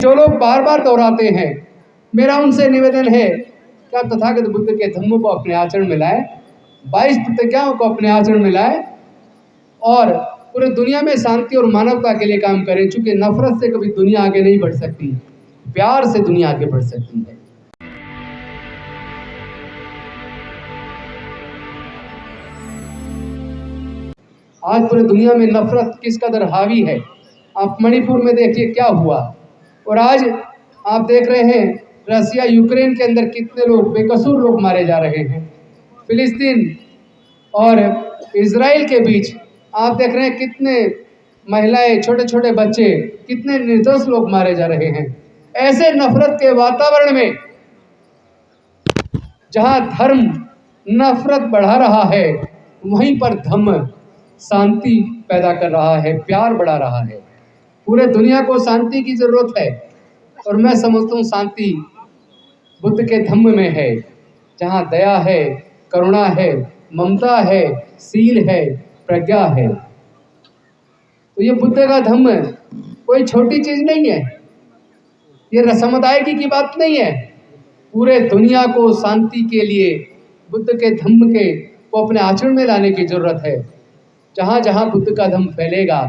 जो लोग बार बार दोहराते हैं, मेरा उनसे निवेदन है कि आप तथागत बुद्ध के धम्मों को अपने आचरण में लाएं, 22 प्रतिज्ञाओं को अपने आचरण में लाएं और पूरे दुनिया में शांति और मानवता के लिए काम करें। चूंकि नफरत से कभी दुनिया आगे नहीं बढ़ सकती, प्यार से दुनिया आगे बढ़ सकती है। आज पूरे दुनिया में नफरत किस कदर हावी है। आप मणिपुर में देखिए क्या हुआ, और आज आप देख रहे हैं रसिया यूक्रेन के अंदर कितने लोग, बेकसूर लोग मारे जा रहे हैं। फिलिस्तीन और इजराइल के बीच आप देख रहे हैं कितने महिलाएं, छोटे छोटे बच्चे, कितने निर्दोष लोग मारे जा रहे हैं। ऐसे नफरत के वातावरण में जहां धर्म नफरत बढ़ा रहा है, वहीं पर धम्म शांति पैदा कर रहा है, प्यार बढ़ा रहा है। पूरे दुनिया को शांति की जरूरत है, और मैं समझता हूँ शांति बुद्ध के धम्म में है, जहाँ दया है, करुणा है, ममता है, सील है, प्रज्ञा है। तो ये बुद्ध का धम्म कोई छोटी चीज नहीं है, ये समुदाय की बात नहीं है। पूरे दुनिया को शांति के लिए बुद्ध के धम्म के को अपने आचरण में लाने की जरूरत है। जहाँ जहाँ बुद्ध का धम्म फैलेगा,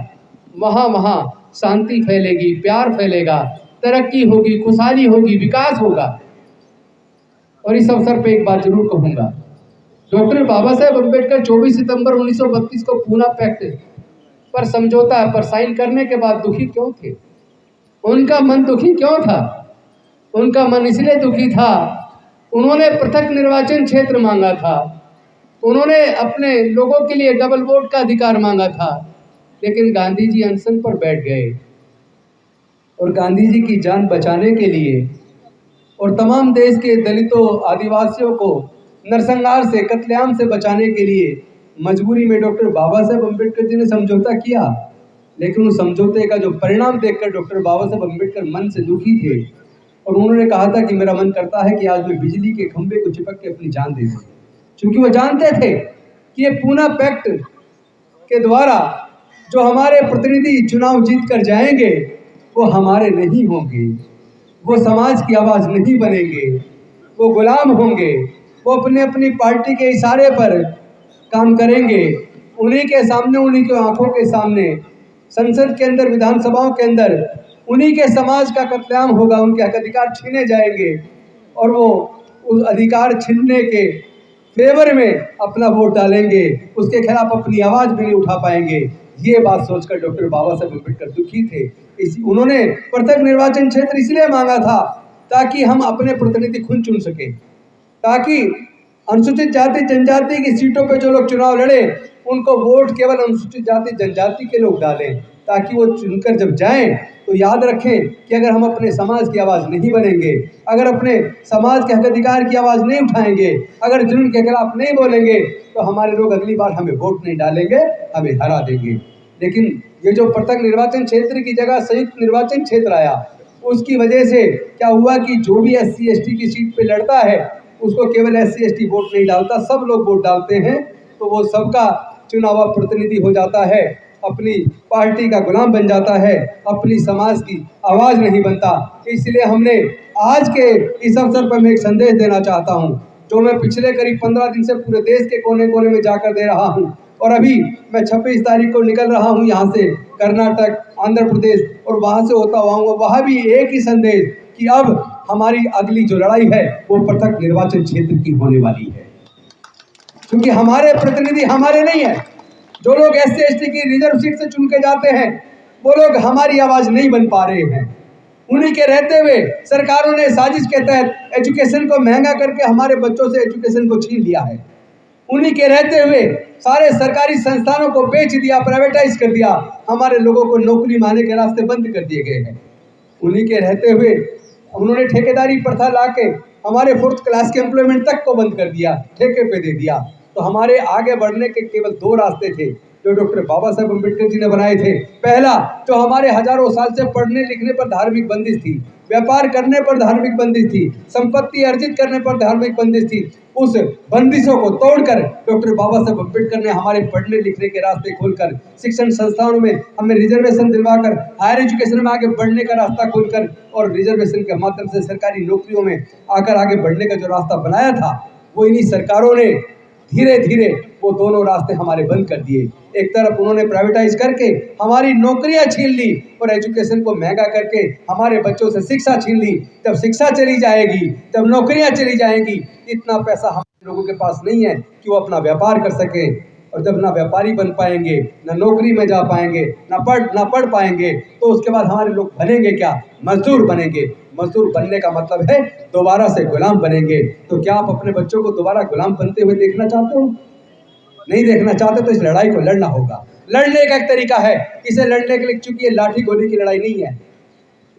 वहाँ वहाँ शांति फैलेगी, प्यार फैलेगा, तरक्की होगी, खुशहाली होगी, विकास होगा। और इस अवसर पे एक बात जरूर कहूँगा, डॉक्टर बाबा साहेब अम्बेडकर 24 सितंबर 1932 को पूना पैक्ट पर समझौता पर साइन करने के बाद दुखी क्यों थे? उनका मन दुखी क्यों था? उनका मन इसलिए दुखी था, उन्होंने पृथक निर्वाचन क्षेत्र मांगा था, उन्होंने अपने लोगों के लिए डबल वोट का अधिकार मांगा था। लेकिन गांधी जी अनशन पर बैठ गए, और गांधी जी की जान बचाने के लिए और तमाम देश के दलितों, आदिवासियों को नरसंहार से, कत्लेआम से बचाने के लिए मजबूरी में डॉक्टर बाबा साहेब अम्बेडकर जी ने समझौता किया। लेकिन उस समझौते का जो परिणाम देखकर डॉक्टर बाबा साहेब अम्बेडकर मन से दुखी थे, और उन्होंने कहा था कि मेरा मन करता है कि आज मैं बिजली के खंभे को चिपक के अपनी जान दे दूं। क्योंकि वो जानते थे कि ये पूना पैक्ट के द्वारा जो हमारे प्रतिनिधि चुनाव जीत कर जाएंगे, वो हमारे नहीं होंगे, वो समाज की आवाज़ नहीं बनेंगे, वो गुलाम होंगे, वो अपने अपनी पार्टी के इशारे पर काम करेंगे। उन्हीं के सामने, उन्हीं की आंखों के सामने संसद के अंदर, विधानसभाओं के अंदर उन्हीं के समाज का कत्लेआम होगा, उनके हक अधिकार छीने जाएंगे, और वो उस अधिकार छीनने के फेवर में अपना वोट डालेंगे, उसके खिलाफ अपनी आवाज़ भी नहीं उठा पाएंगे। ये बात सोचकर डॉक्टर बाबा साहेब अम्बेडकर दुखी थे। उन्होंने पृथक निर्वाचन क्षेत्र इसलिए मांगा था ताकि हम अपने प्रतिनिधि खुद चुन सकें, ताकि अनुसूचित जाति जनजाति की सीटों पर जो लोग चुनाव लड़े, उनको वोट केवल अनुसूचित जाति जनजाति के लोग डालें, ताकि वो चुनकर जब जाएं तो याद रखें कि अगर हम अपने समाज की आवाज़ नहीं बनेंगे, अगर अपने समाज के हक अधिकार की आवाज़ नहीं उठाएंगे, अगर जुल्म के खिलाफ नहीं बोलेंगे, तो हमारे लोग अगली बार हमें वोट नहीं डालेंगे, हमें हरा देंगे। लेकिन ये जो पृथक निर्वाचन क्षेत्र की जगह संयुक्त निर्वाचन क्षेत्र आया, उसकी वजह से क्या हुआ कि जो भी SC ST की सीट पे लड़ता है, उसको केवल SC ST वोट नहीं डालता, सब लोग वोट डालते हैं, तो वो सबका चुनावा प्रतिनिधि हो जाता है, अपनी पार्टी का गुलाम बन जाता है, अपनी समाज की आवाज़ नहीं बनता। इसलिए हमने आज के इस अवसर पर मैं एक संदेश देना चाहता हूँ, जो मैं पिछले करीब 15 दिन से पूरे देश के कोने कोने में जाकर दे रहा हूँ, और अभी मैं 26 तारीख को निकल रहा हूँ यहाँ से कर्नाटक, आंध्र प्रदेश, और वहाँ से होता हुआ वहाँ भी एक ही संदेश कि अब हमारी अगली जो लड़ाई है वो पृथक निर्वाचन क्षेत्र की होने वाली है। क्योंकि हमारे प्रतिनिधि हमारे नहीं है, जो लोग SC ST की रिजर्व सीट से चुन के जाते हैं, वो लोग हमारी आवाज़ नहीं बन पा रहे हैं। उन्हीं के रहते हुए सरकारों ने साजिश के तहत एजुकेशन को महंगा करके हमारे बच्चों से एजुकेशन को छीन लिया है। उन्हीं के रहते हुए सारे सरकारी संस्थानों को बेच दिया, प्राइवेटाइज कर दिया, हमारे लोगों को नौकरी माने के रास्ते बंद कर दिए गए हैं। उन्हीं के रहते हुए उन्होंने ठेकेदारी प्रथा ला के हमारे 4th क्लास के एम्प्लॉयमेंट तक को बंद कर दिया, ठेके पे दे दिया। तो हमारे आगे बढ़ने के केवल 2 रास्ते थे, जो डॉक्टर बाबा साहेब अम्बेडकर जी ने बनाए थे। पहला, जो हमारे हजारों साल से पढ़ने लिखने पर धार्मिक बंदिश थी, व्यापार करने पर धार्मिक बंदिश थी, संपत्ति अर्जित करने पर धार्मिक बंदिश थी, उस बंदिशों को तोड़कर डॉक्टर बाबा साहेब अम्बेडकर ने हमारे पढ़ने लिखने के रास्ते खोलकर, शिक्षण संस्थानों में हमें रिजर्वेशन दिलवाकर, हायर एजुकेशन में आगे बढ़ने का रास्ता खोलकर और रिजर्वेशन के माध्यम से सरकारी नौकरियों में आकर आगे बढ़ने का जो रास्ता बनाया था, वो इन्हीं सरकारों ने धीरे धीरे वो दोनों रास्ते हमारे बंद कर दिए। एक तरफ उन्होंने प्राइवेटाइज करके हमारी नौकरियां छीन ली और एजुकेशन को महंगा करके हमारे बच्चों से शिक्षा छीन ली। जब शिक्षा चली जाएगी, जब नौकरियां चली जाएंगी, इतना पैसा हम लोगों के पास नहीं है कि वो अपना व्यापार कर सके। और जब ना व्यापारी बन पाएंगे, ना नौकरी में जा पाएंगे, ना पढ़ पाएंगे, तो उसके बाद हमारे लोग बनेंगे क्या? मजदूर बनेंगे। मजदूर बनने का मतलब है दोबारा से गुलाम बनेंगे। तो क्या आप अपने बच्चों को दोबारा गुलाम बनते हुए देखना चाहते हो? नहीं देखना चाहते तो इस लड़ाई को लड़ना होगा। लड़ने का एक तरीका है, इसे लड़ने के लिए, चूंकि ये लाठी गोली की लड़ाई नहीं है,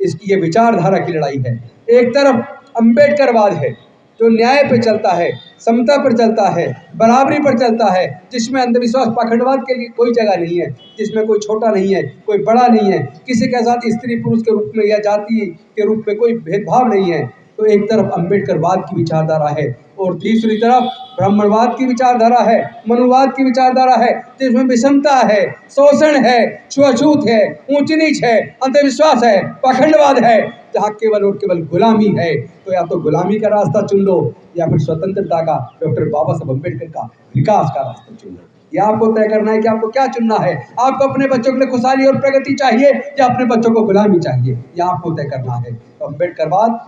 इसकी ये विचारधारा की लड़ाई है। एक तरफ अम्बेडकरवाद है जो न्याय पर चलता है, समता पर चलता है, बराबरी पर चलता है, जिसमें अंधविश्वास पाखंडवाद के लिए कोई जगह नहीं है, जिसमें कोई छोटा नहीं है, कोई बड़ा नहीं है, किसी के साथ स्त्री पुरुष के रूप में या जाति के रूप में कोई भेदभाव नहीं है। तो एक तरफ अम्बेडकरवाद की विचारधारा है और दूसरी तरफ ब्राह्मणवाद की विचारधारा है, मनुवाद की विचारधारा है, जिसमें विषमता है, शोषण है, छुआछूत है, ऊंच नीच है, अंधविश्वास है, पाखंडवाद है, जहाँ केवल और केवल गुलामी है। तो या तो गुलामी का रास्ता चुन लो या फिर स्वतंत्रता का, डॉक्टर बाबा साहब अम्बेडकर का विकास का रास्ता चुन लो। यह आपको तय करना है कि आपको क्या चुनना है। आपको अपने बच्चों के लिए खुशहाली और प्रगति चाहिए या अपने बच्चों को गुलामी चाहिए, यह आपको तय करना है। तो अम्बेडकरवाद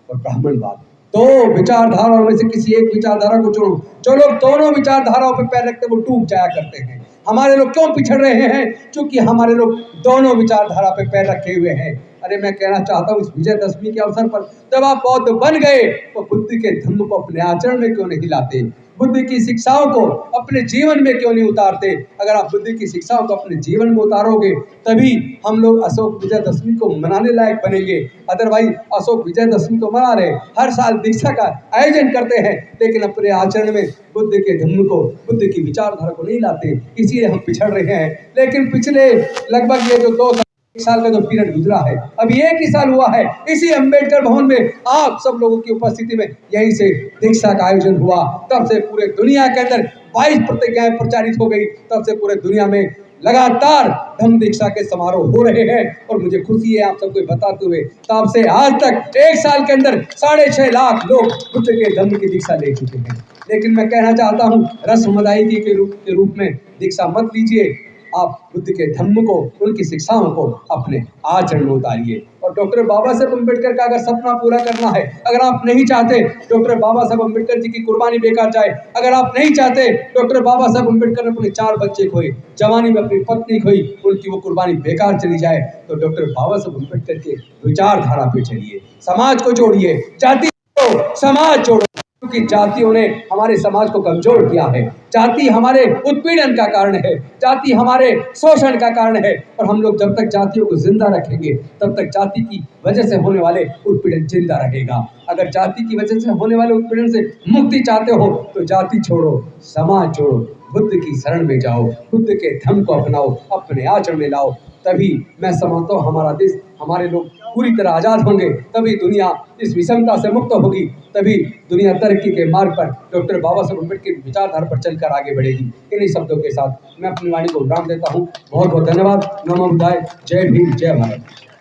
और ब्राह्मणवाद, दो विचारधाराओं में से किसी एक विचारधारा को चुनो। जो लोग दोनों विचारधाराओं पर पैर रखते वो डूब जाया करते हैं। हमारे लोग क्यों पिछड़ रहे हैं? क्योंकि हमारे लोग दोनों विचारधारा पे पैर रखे हुए हैं। अरे मैं कहना चाहता हूँ, इस विजयदशमी के अवसर पर जब आप बौद्ध बन गए तो बुद्ध के धम्म को अपने आचरण में क्यों नहीं लाते? बुद्ध की शिक्षाओं को अपने जीवन में क्यों नहीं उतारते? अगर आप बुद्ध की शिक्षाओं को अपने जीवन में उतारोगे तभी हम लोग अशोक विजयदशमी को मनाने लायक बनेंगे। अदरवाइज अशोक विजयदशमी तो मना रहे, हर साल दीक्षा का आयोजन करते हैं, लेकिन अपने आचरण में बुद्ध के धम्म को, बुद्ध की विचारधारा को नहीं लाते, इसीलिए हम पिछड़ रहे हैं। लेकिन पिछले लगभग ये जो 1 साल का जो पीरियड गुजरा है, अभी 1 ही साल हुआ है, इसी अंबेडकर भवन में आप सब लोगों की उपस्थिति में यहीं से दीक्षा का आयोजन हुआ। तब से पूरे दुनिया के अंदर 22 प्रतिज्ञाएं प्रचारित हो गई। तब से पूरे दुनिया में लगातार धम्म दीक्षा के समारोह हो रहे हैं और मुझे खुशी है आप सबको बताते हुए, तब से आज तक 1 साल के अंदर 6.5 लाख लोग बुद्ध के धम्म की दीक्षा ले चुके हैं। लेकिन मैं कहना चाहता हूँ, रस्म अदायगी के रूप में दीक्षा मत लीजिए, आप बुद्ध के धम्म को, उनकी शिक्षाओं को अपने आचरण में उतारिए। और डॉक्टर बाबा साहब अम्बेडकर का अगर सपना पूरा करना है, अगर आप नहीं चाहते डॉक्टर बाबा साहब अम्बेडकर जी की कुर्बानी बेकार जाए, अगर आप नहीं चाहते डॉक्टर बाबा साहब अम्बेडकर ने अपने 4 बच्चे खोए, जवानी में अपनी पत्नी खोई, उनकी वो कुर्बानी बेकार चली जाए, तो डॉक्टर बाबा साहब अम्बेडकर के विचारधारा पे चलिए, समाज को जोड़िए, जाति को समाज जोड़ो, क्योंकि जातियों ने हमारे समाज को कमजोर किया है। जाति हमारे उत्पीड़न का कारण है, जाति हमारे शोषण का कारण है, और हम लोग जब तक जातियों को जिंदा रखेंगे तब तक जाति की वजह से होने वाले उत्पीड़न जिंदा रहेगा। अगर जाति की वजह से होने वाले उत्पीड़न से मुक्ति चाहते हो तो जाति छोड़ो, समाज छोड़ो, बुद्ध की शरण में जाओ, बुद्ध के धम्म को अपनाओ, अपने आचरण में लाओ, तभी मैं समझता हूँ हमारा देश, हमारे लोग पूरी तरह आज़ाद होंगे, तभी दुनिया इस विषमता से मुक्त होगी, तभी दुनिया तरक्की के मार्ग पर डॉक्टर बाबा साहब अम्बेडकर की विचारधारा पर चलकर आगे बढ़ेगी। इन्हीं शब्दों के साथ मैं अपनी वाणी को विराम देता हूँ। बहुत बहुत धन्यवाद। नमो बुद्धाय। जय भीम, जय भारत।